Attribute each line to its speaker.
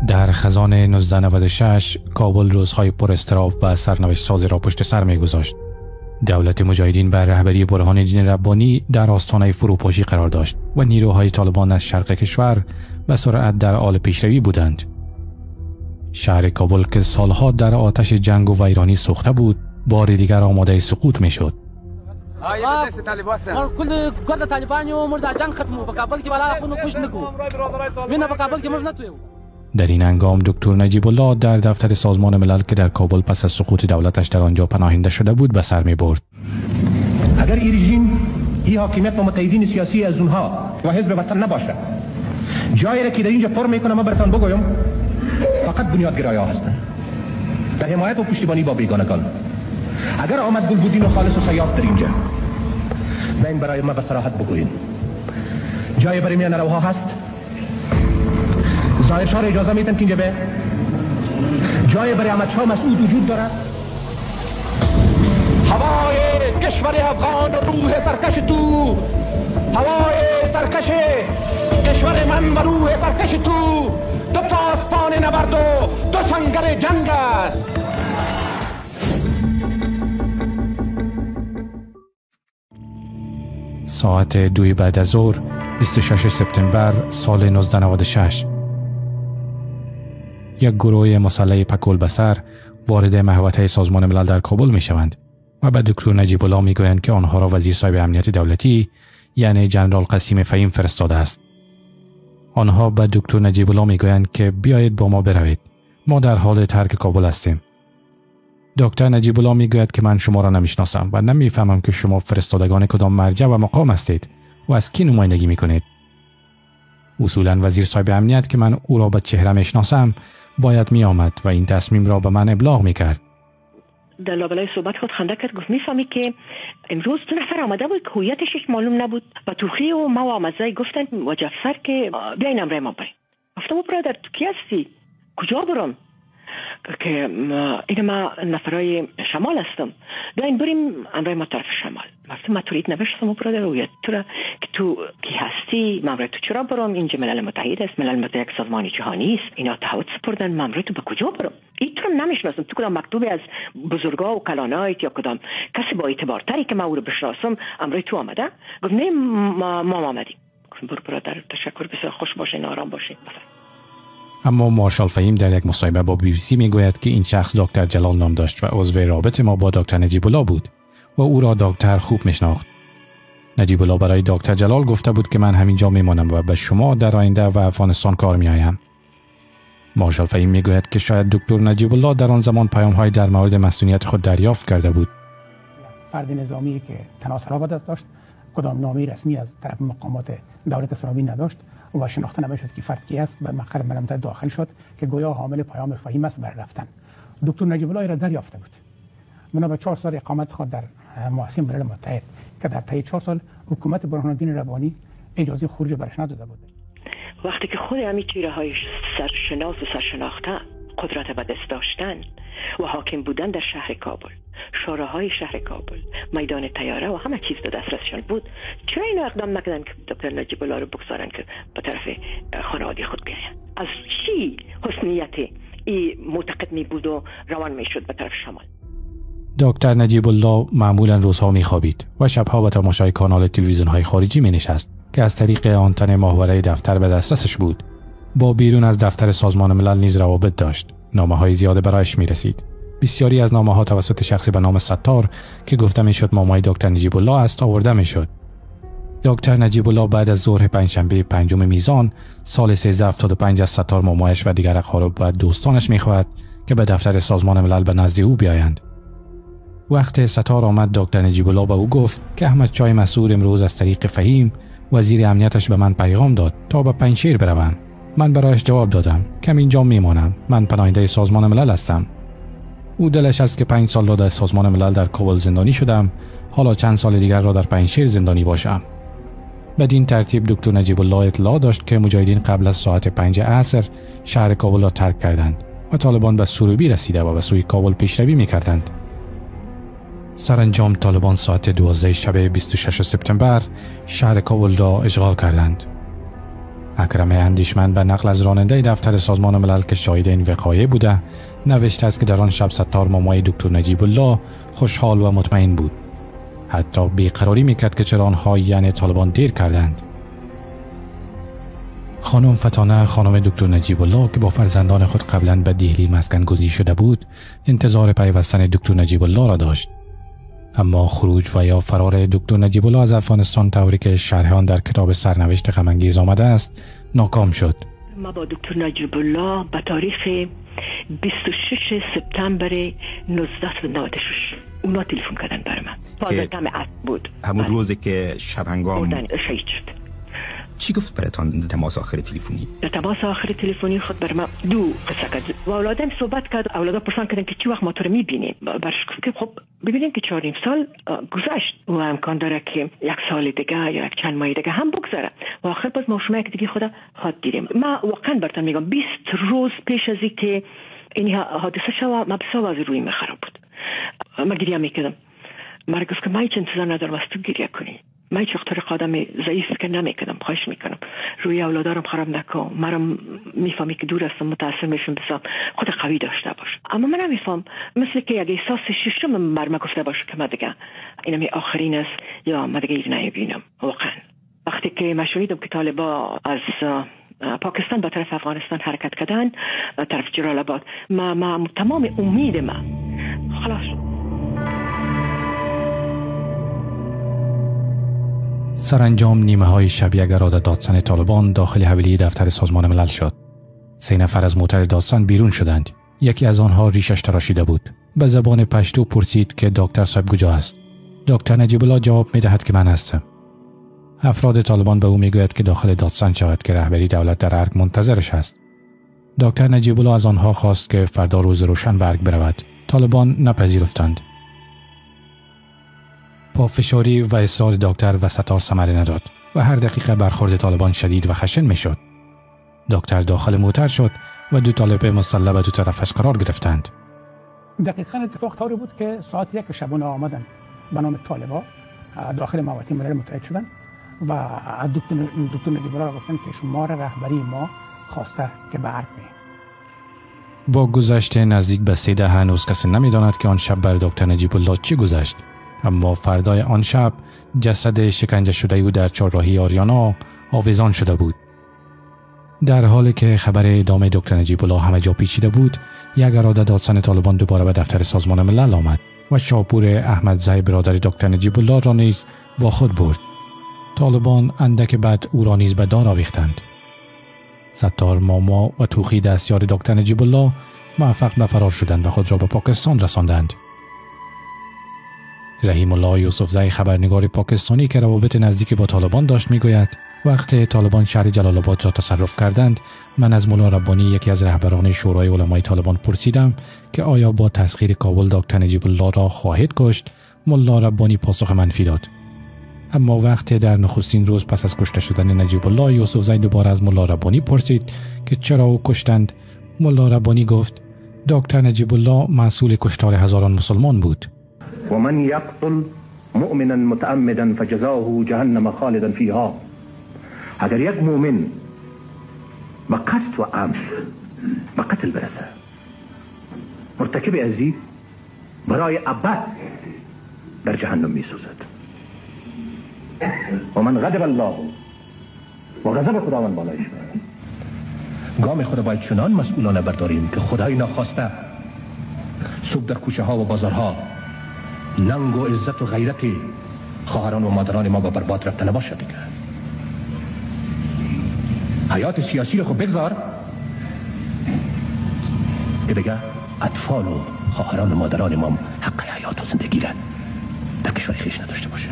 Speaker 1: در خزان 1996 کابل روزهای پر اضطراب و سرنوشت سازی را پشت سر می‌گذاشت. دولت مجاهدین بر رهبری برهان الدین ربانی در آستانه فروپاشی قرار داشت و نیروهای طالبان از شرق کشور به سرعت در حال پیشروی بودند. شهر کابل که سالها در آتش جنگ و ویرانی سوخته بود، بار دیگر آماده سقوط می‌شد.
Speaker 2: کل گرد طالبان و مرد جنگ ختمو په کابل کې بالا خونو کوش نکو وینه په کابل کې موږ نتویو.
Speaker 1: در این هنگام دکتر نجیب الله در دفتر سازمان ملل که در کابل پس از سقوط دولتش در آنجا پناهنده شده بود به سر می‌برد.
Speaker 3: اگر این رژیم این حاکمیت و متحدین سیاسی از اونها و حزب وطن نباشه، جایی را که در اینجا پر میکنم من براتون بگویم فقط بنیادگرایان هستند در حمایت و پشتیبانی با بیگانگان. اگر آمد گل بودین و خالص و سیاف در اینجا، این برای ما به صراحت بگوین جای برای میان روها هست؟ ظاهر شاه اجازه میدن که اینجا به جای برای احمد شاه مسعود وجود دارد؟ هوای کشور افغان و روح سرکش تو، هوای سرکش کشور من و روح سرکش تو، دو پاسبان نبرد و دو سنگر جنگ است.
Speaker 1: ساعت 2 بعد از ظهر 26 سپتامبر سال 1996 یک گروه مسلح پکول بسر وارد محوطه سازمان ملل در کابل می شوند و به دکتر نجیب الله می گویند که آنها را وزیر صاحب امنیت دولتی یعنی جنرال قاسم فهیم فرستاده است. آنها به دکتر نجیب الله می گویند که بیایید با ما بروید، ما در حال ترک کابل هستیم. دکتر نجیب الله می گوید که من شما را نمیشناسم و نمیفهمم که شما فرستادگان کدام مرجع و مقام هستید و از کی نمایندگی می کنید. اصولا وزیر صاحب امنیت که من او را به چهره میشناسم باید می آمد و این تصمیم را به من ابلاغ می کرد.
Speaker 4: در لابلای صحبت خود خنده کرد، گفت میفهمی که امروز 2 نفر آمده بود که هویتش معلوم نبود و توخی و ما و آمزای گفتن و جعفر که بیاین امرای ما بریم. گفتم برادر تو کی هستی؟ کجا برم؟ که این ما نفرای شمال هستم، بیاین بریم امرای ما طرف شمال. گفتم ما تورید نوشتم برادر هویت تو را که تو کی هستی؟ ما امرای تو چرا برم؟ اینجا ملل متحد است، ملل متحد یک سازمان جهانی است، اینا تعهد سپردن، ما امرای تو به کجا برم؟ این تو رو نمیشناسم، تو کدام مکتوبی از بزرگا و کلانایت یا کدام کسی با اعتبارتری که ما او رو بشناسم امرای تو آمده؟ گفت نه ما آمدیم. گفتم برادر تشکر، بسیار خوش باشین، آرام باشین.
Speaker 1: اما مارشال فهیم در یک مصاحبه با BBC میگوید که این شخص دکتر جلال نام داشت و عضو رابط ما با دکتر نجیب الله بود و او را دکتر خوب میشناخت. نجیب الله برای دکتر جلال گفته بود که من همینجا میمانم و به شما در آینده و افغانستان کار میآیم. مارشال فهیم میگوید که شاید دکتر نجیب الله در آن زمان پیام‌های در مورد مسئولیت خود دریافت کرده بود.
Speaker 5: فرد نظامی که تناسب داشت، کدام نامه رسمی از طرف مقامات دولت اسلامی نداشت و شناخته نمیشد که فرد کی است. به مقر ملل متحد داخل شد که گویا حامل پیام فهیم است برای رفتن. دکتر نجیب الله را دریافته بود. بنا به 4 سال اقامت خود در مؤسسه ملل متحد که در طی 4 سال حکومت برهان الدین ربانی اجازه خروج برش نداده بود.
Speaker 4: وقتی که خود همین چهره‌های سرشناس و سرشناخته قدرت به دست داشتن و حاکم بودن در شهر کابل، شوراهای شهر کابل، میدان طیاره و همه چیز در دسترسشان بود، چرا اینا اقدام نکردن که دکتر نجیب الله رو بگذارن که به طرف خانواده خود بیاین؟ از چی حسنیت این معتقد می بود و روان می شد به طرف شمال؟
Speaker 1: دکتر نجیب الله معمولا روزها می خوابید و شبها به تماشای کانال تلویزیون های خارجی می نشست که از طریق آنتن ماهواره دفتر به دسترسش بود. با بیرون از دفتر سازمان ملل نیز روابط داشت. نامه‌های زیاد برایش می‌رسید. بسیاری از نامه‌ها توسط شخصی به نام ستار که گفته می‌شد مامای دکتر نجیب الله است آورده می‌شد. دکتر نجیب الله بعد از ظهر پنجشنبه 5 میزان سال 1375 از ستار مامایش و دیگر اقارب و دوستانش می‌خواهد که به دفتر سازمان ملل به نزد او بیایند. وقت ستار آمد دکتر نجیب الله به او گفت که احمد چای مسعود امروز از طریق فهیم وزیر امنیتش به من پیغام داد تا به پنجشیر بروم. من برایش جواب دادم که اینجا میمانم، من پناهنده سازمان ملل هستم. او دلش است که 5 سال را در سازمان ملل در کابل زندانی شدم، حالا چند سال دیگر را در پنجشیر زندانی باشم. بدین ترتیب دکتر نجیب الله اطلاع داشت که مجاهدین قبل از ساعت 5 عصر شهر کابل را ترک کردند و طالبان به سروبی رسیده و به سوی کابل پیشروی می‌کردند. سرانجام طالبان ساعت 12 شب 26 سپتامبر شهر کابل را اشغال کردند. اکرم اندیشمند به نقل از راننده دفتر سازمان ملل که شاهد این وقایع بوده نوشته است که در آن شب ستار مامای دکتر نجیب الله خوشحال و مطمئن بود. حتی بیقراری میکرد که چرا آنها یعنی طالبان دیر کردند. خانم فتانه، خانم دکتر نجیب الله که با فرزندان خود قبلا به دهلی مسکن گزین شده بود، انتظار پیوستن دکتر نجیب الله را داشت. اما خروج و یا فرار دکتر نجیب الله از افغانستان طوری که شرح آن در کتاب سرنوشت غم انگیز آمده است ناکام شد.
Speaker 4: ما با دکتر نجیب الله به تاریخ 26 سپتامبر 1996 اونا تلفن کردن بر من. فاضلتم عصر بود.
Speaker 6: همون روزی که شب هنگام
Speaker 4: شهید شد.
Speaker 6: چی گفت براتان تماس آخر تلفنی؟
Speaker 4: در تماس آخر تلفنی خود بر من دو قصه کرد. و اولادم صحبت کرد. اولادا پرسان کردن که چی وقت ما تو رو میبینیم. برش گفت که خب ببینیم که 4 سال گذشت و امکان داره که 1 سال دیگه یا 1 چند ماه دیگه هم بگذره. و آخر باز ما شما یک دیگه خدا خواهد دیدیم. ما واقعا براتون میگم 20 روز پیش از اینکه این حادثه شد ما بسیار از روی خراب بود. ما گریه میکردم. مرا گفت که ما هیچ انتظار ندارم از تو گریه کنی. من هیچ وقت طریق آدم ضعیف که نمیکنم، خواهش میکنم روی اولادارم خراب نکن. مرا میفهمی که دور هستم، متاثر میشم، بسا خود قوی داشته باش. اما من نمیفهم مثل که یک احساس ششم بر من گفته باشه که من دیگه اینم آخرین است یا من دیگه نمیبینم. واقعا وقتی که من شنیدم که طالبا از پاکستان به طرف افغانستان حرکت کردن، طرف جلال آباد، ما تمام امید من خلاص شد.
Speaker 1: سرانجام نیمه های شب یک اراده دادستان طالبان داخل حویلی دفتر سازمان ملل شد. 3 نفر از موتر دادستان بیرون شدند. یکی از آنها ریشش تراشیده بود. به زبان پشتو پرسید که دکتر صاحب کجا است؟ دکتر نجیب الله جواب می‌دهد که من هستم. افراد طالبان به او میگوید که داخل دادستان شود که رهبری دولت در ارگ منتظرش است. دکتر نجیب الله از آنها خواست که فردا روز روشن به ارگ برود. طالبان نپذیرفتند. پافشاری و اصرار دکتر و ستار ثمره نداد و هر دقیقه برخورد طالبان شدید و خشن میشد. دکتر داخل موتر شد و 2 طالب مسلح به 2 طرفش قرار گرفتند.
Speaker 5: دقیقاً اتفاق طوری بود که ساعت 1 شبانه آمدن به نام طالبا داخل محوطه ملل متحد شدن و دکتر نجیب الله گفتن که شما را رهبری ما خواسته که به ارگ می.
Speaker 1: با گذشت نزدیک به 3 دهه هنوز کسی نمیداند که آن شب بر دکتر نجیب الله چی گذشت. اما فردای آن شب جسد شکنجه شده او در چهارراهی آریانا آویزان شده بود. در حالی که خبر اعدام دکتر نجیب الله همه جا پیچیده بود، یک اراده دادستان طالبان دوباره به دفتر سازمان ملل آمد و شاپور احمدزی برادر دکتر نجیب الله را نیز با خود برد. طالبان اندک بعد او را نیز به دار آویختند. ستار ماما و توخی دستیار دکتر نجیب الله موفق به فرار شدند و خود را به پاکستان رساندند. رحیم الله یوسفزی خبرنگار پاکستانی که روابط نزدیکی با طالبان داشت میگوید وقتی طالبان شهر جلال آباد را تصرف کردند، من از ملا ربانی یکی از رهبران شورای علمای طالبان پرسیدم که آیا با تسخیر کابل دکتر نجیب الله را خواهید کشت؟ ملا ربانی پاسخ منفی داد. اما وقتی در نخستین روز پس از کشته شدن نجیب الله، یوسفزی دوباره از ملا ربانی پرسید که چرا او کشتند. ملا ربانی گفت دکتر نجیب الله مسئول کشتار هزاران مسلمان بود.
Speaker 3: و من یقتل مؤمنا متعمدا فجزاؤه جهنم خالدا فیها. اگر یک مؤمن با قصد و عمد به قتل برسه، مرتکب ازی برای ابد در جهنم می سوزد. و من غضب الله و غضب خداوند بالایش برد. گام خود باید چنان مسئولانه برداریم که خدای ناخواسته صبح در کوچه ها و بازارها ننگ و عزت و غیرت خواهران و مادران ما با برباد رفته نباشه دیگه. حیات سیاسی رو خب بگذار که دیگه اطفال و خواهران و مادران ما حق حیات و زندگی را در کشور خیش نداشته باشه.